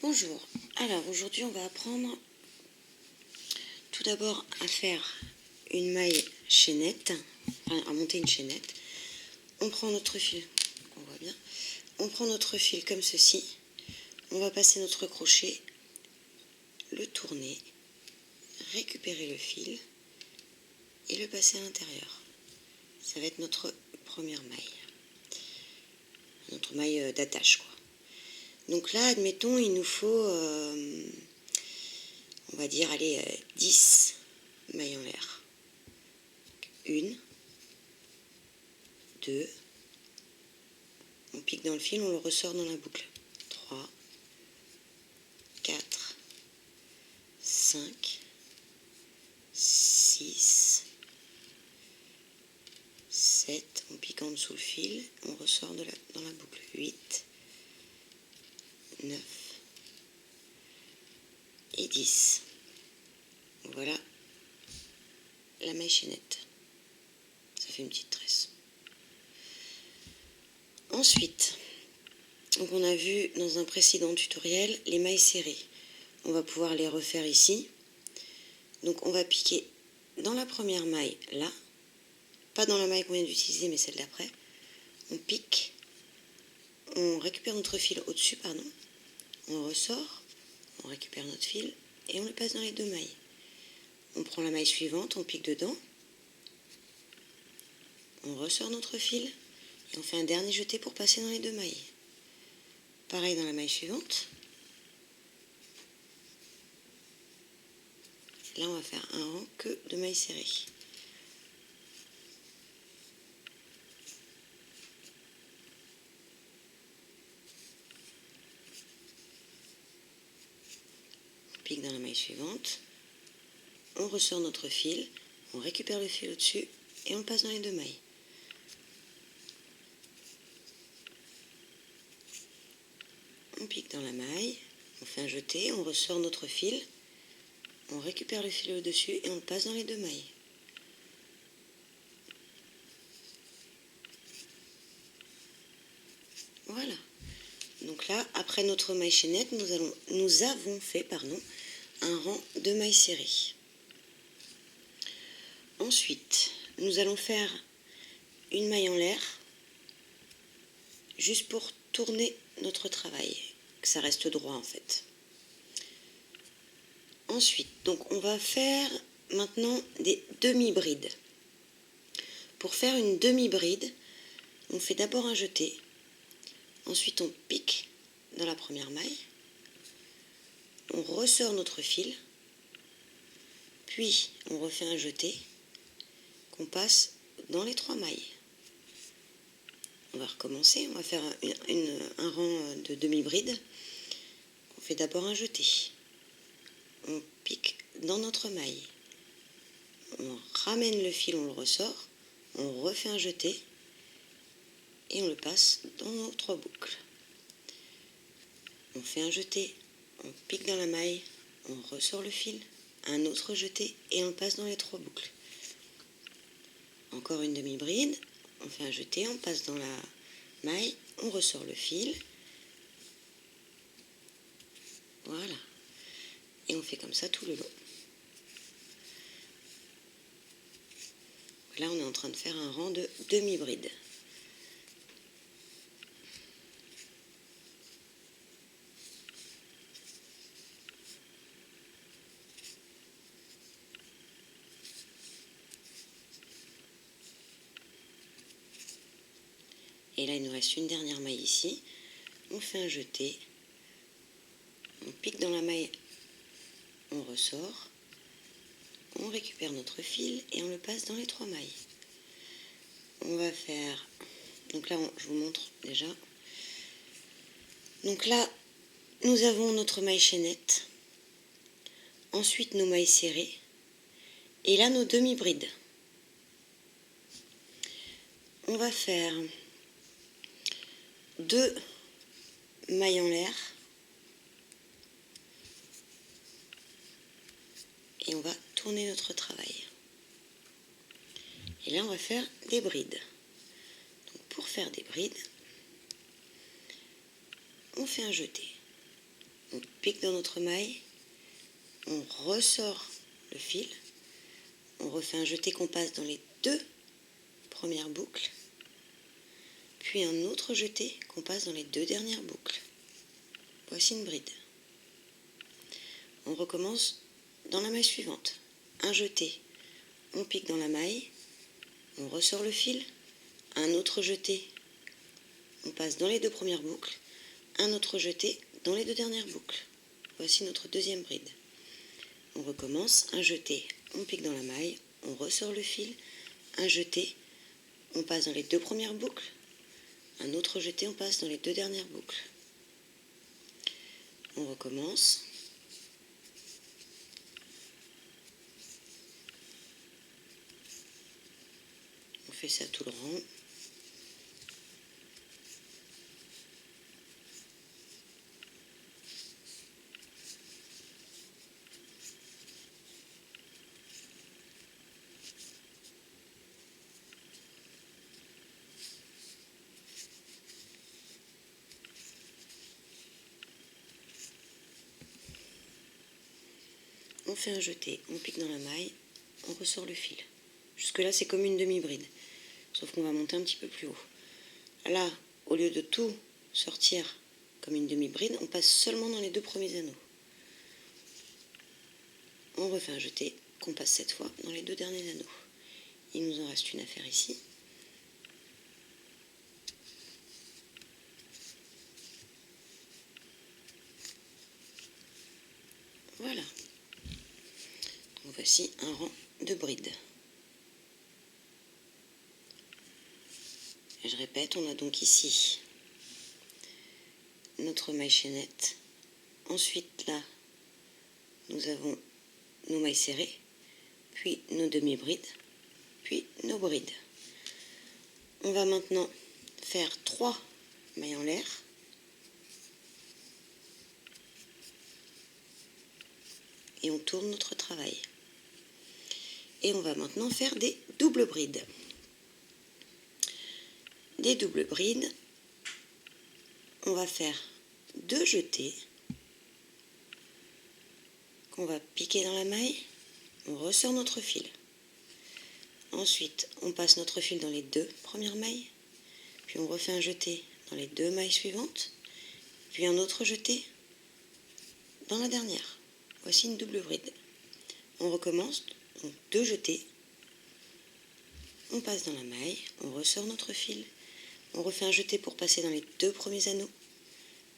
Bonjour, alors aujourd'hui on va apprendre tout d'abord à faire une maille chaînette, enfin à monter une chaînette. On prend notre fil, on voit bien, on prend notre fil comme ceci, on va passer notre crochet, le tourner, récupérer le fil et le passer à l'intérieur. Ça va être notre première maille, notre maille d'attache quoi. Donc là, admettons, il nous faut, on va dire, allez, 10 mailles en l'air. 1, 2, on pique dans le fil, on le ressort dans la boucle. 3, 4, 5, 6, 7, on pique en dessous le fil, on ressort dans la boucle. 8, 9 et 10. Voilà la maille chaînette. Ça fait une petite tresse. Ensuite, donc on a vu dans un précédent tutoriel les mailles serrées. On va pouvoir les refaire ici. Donc on va piquer dans la première maille là, pas dans la maille qu'on vient d'utiliser mais celle d'après. On pique, on récupère notre fil au-dessus, pardon, on ressort, on récupère notre fil et on le passe dans les deux mailles. On prend la maille suivante, on pique dedans, on ressort notre fil et on fait un dernier jeté pour passer dans les deux mailles. Pareil dans la maille suivante. Là on va faire un rang que de mailles serrées. On pique dans la maille suivante, on ressort notre fil, on récupère le fil au-dessus et on le passe dans les deux mailles. On pique dans la maille, on fait un jeté, on ressort notre fil, on récupère le fil au-dessus et on le passe dans les deux mailles. Voilà. Donc là, après notre maille chaînette, nous avons fait un rang de mailles serrées. Ensuite, nous allons faire une maille en l'air, juste pour tourner notre travail, que ça reste droit en fait. Ensuite, donc on va faire maintenant des demi-brides. Pour faire une demi-bride, on fait d'abord un jeté, ensuite on pique dans la première maille, on ressort notre fil, puis on refait un jeté qu'on passe dans les trois mailles. On va recommencer, on va faire un rang de demi-bride. On fait d'abord un jeté, on pique dans notre maille, on ramène le fil, on le ressort, on refait un jeté et on le passe dans nos trois boucles. On fait un jeté, on pique dans la maille, on ressort le fil, un autre jeté et on le passe dans les trois boucles. Encore une demi-bride, on fait un jeté, on passe dans la maille, on ressort le fil. Voilà. Et on fait comme ça tout le long. Là, on est en train de faire un rang de demi-bride. Et là, il nous reste une dernière maille ici. On fait un jeté. On pique dans la maille. On ressort. On récupère notre fil et on le passe dans les trois mailles. On va faire... Donc là, je vous montre déjà. Donc là, nous avons notre maille chaînette. Ensuite, nos mailles serrées. Et là, nos demi-brides. On va faire 2 mailles en l'air. Et on va tourner notre travail. Et là, on va faire des brides. Donc, pour faire des brides, on fait un jeté. on pique dans notre maille, on ressort le fil, on refait un jeté qu'on passe dans les 2 premières boucles, puis un autre jeté qu'on passe dans les 2 dernières boucles. Voici une bride. On recommence dans la maille suivante. Un jeté, on pique dans la maille, on ressort le fil, un autre jeté, on passe dans les 2 premières boucles, un autre jeté dans les 2 dernières boucles. Voici notre deuxième bride. On recommence, un jeté, on pique dans la maille, on ressort le fil, un jeté, on passe dans les 2 premières boucles, un autre jeté, on passe dans les 2 dernières boucles. On recommence. On fait ça tout le rang. On fait un jeté, on pique dans la maille, on ressort le fil. Jusque là c'est comme une demi-bride, sauf qu'on va monter un petit peu plus haut. Là, au lieu de tout sortir comme une demi-bride, on passe seulement dans les 2 premiers anneaux. On refait un jeté qu'on passe cette fois dans les 2 derniers anneaux. Il nous en reste une à faire ici. Voilà. Donc voici un rang de brides. Et je répète, on a donc ici notre maille chaînette. Ensuite là, nous avons nos mailles serrées, puis nos demi-brides, puis nos brides. On va maintenant faire 3 mailles en l'air. Et on tourne notre travail. Et on va maintenant faire des doubles brides. Des doubles brides, on va faire 2 jetés qu'on va piquer dans la maille, on ressort notre fil. Ensuite, on passe notre fil dans les 2 premières mailles, puis on refait un jeté dans les 2 mailles suivantes, puis un autre jeté dans la dernière. Voici une double bride. On recommence, donc 2 jetés, on passe dans la maille, on ressort notre fil, on refait un jeté pour passer dans les 2 premiers anneaux,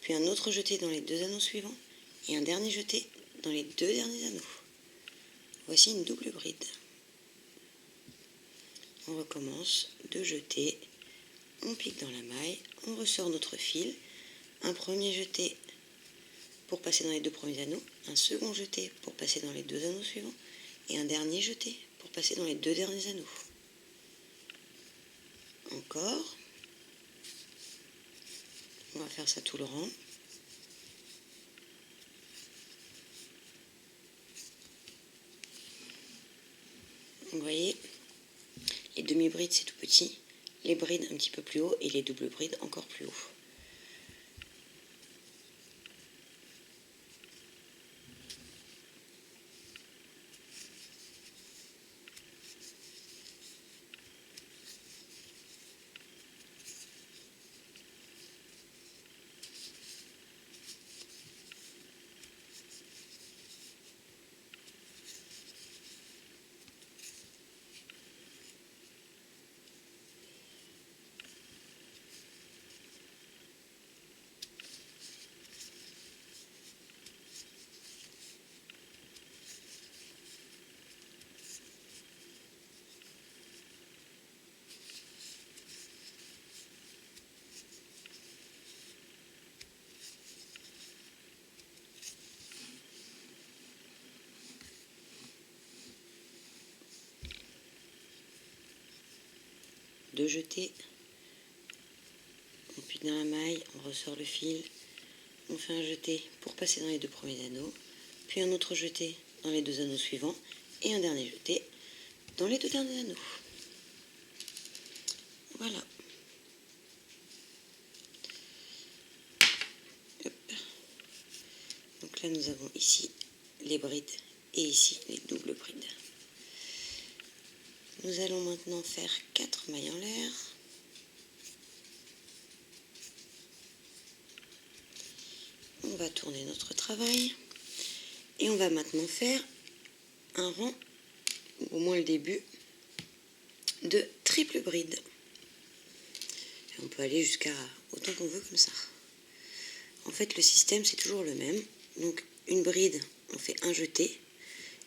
puis un autre jeté dans les 2 anneaux suivants, et un dernier jeté dans les 2 derniers anneaux. Voici une double bride. On recommence, 2 jetés, on pique dans la maille, on ressort notre fil, un premier jeté pour passer dans les 2 premiers anneaux, un second jeté pour passer dans les 2 anneaux suivants, et un dernier jeté pour passer dans les 2 derniers anneaux. Encore. On va faire ça tout le rang. Vous voyez, les demi-brides c'est tout petit, les brides un petit peu plus haut et les doubles brides encore plus haut. Deux jetés, on pique dans la maille, on ressort le fil, on fait un jeté pour passer dans les 2 premiers anneaux, puis un autre jeté dans les 2 anneaux suivants, et un dernier jeté dans les 2 derniers anneaux. Voilà. Hop. Donc là, nous avons ici les brides et ici les doubles brides. Nous allons maintenant faire 4 mailles en l'air. On va tourner notre travail et on va maintenant faire un rang, au moins le début, de triple bride. Et on peut aller jusqu'à autant qu'on veut comme ça. En fait, le système, c'est toujours le même. Donc, une bride, on fait un jeté.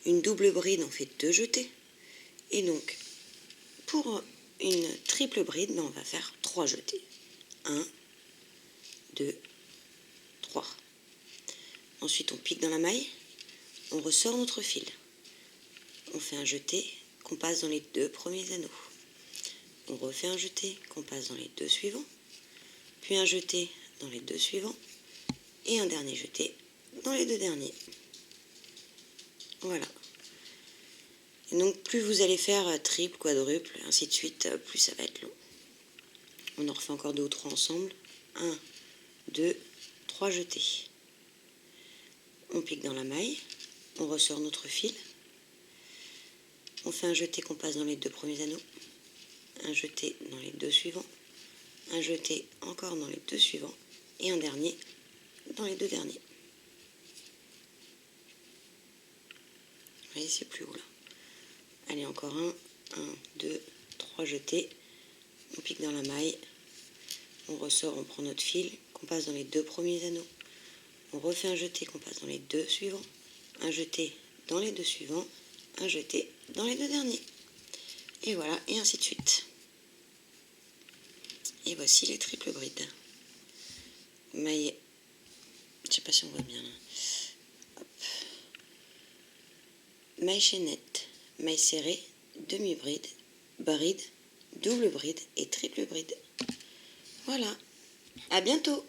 Une double bride, on fait 2 jetés. Et donc, pour une triple bride, on va faire 3 jetés. 1, 2, 3. Ensuite, on pique dans la maille. On ressort notre fil. On fait un jeté qu'on passe dans les 2 premiers anneaux. On refait un jeté qu'on passe dans les 2 suivants. Puis un jeté dans les 2 suivants. Et un dernier jeté dans les 2 derniers. Voilà. Et donc plus vous allez faire triple, quadruple, ainsi de suite, plus ça va être long. On en refait encore 2 ou 3 ensemble. 1, 2, 3 jetés. On pique dans la maille. On ressort notre fil. On fait un jeté qu'on passe dans les 2 premiers anneaux. Un jeté dans les 2 suivants. Un jeté encore dans les 2 suivants. Et un dernier dans les 2 derniers. Vous voyez, c'est plus haut là. Allez, encore 1, 2, 3 jetés. On pique dans la maille. On ressort, on prend notre fil, qu'on passe dans les 2 premiers anneaux. On refait un jeté qu'on passe dans les 2 suivants. Un jeté dans les 2 suivants. Un jeté dans les 2 derniers. Et voilà, et ainsi de suite. Et voici les triples brides. Maille, je ne sais pas si on voit bien là. Hop. Maille chaînette, maille serrée, demi-bride, bride, double bride et triple bride. Voilà, à bientôt!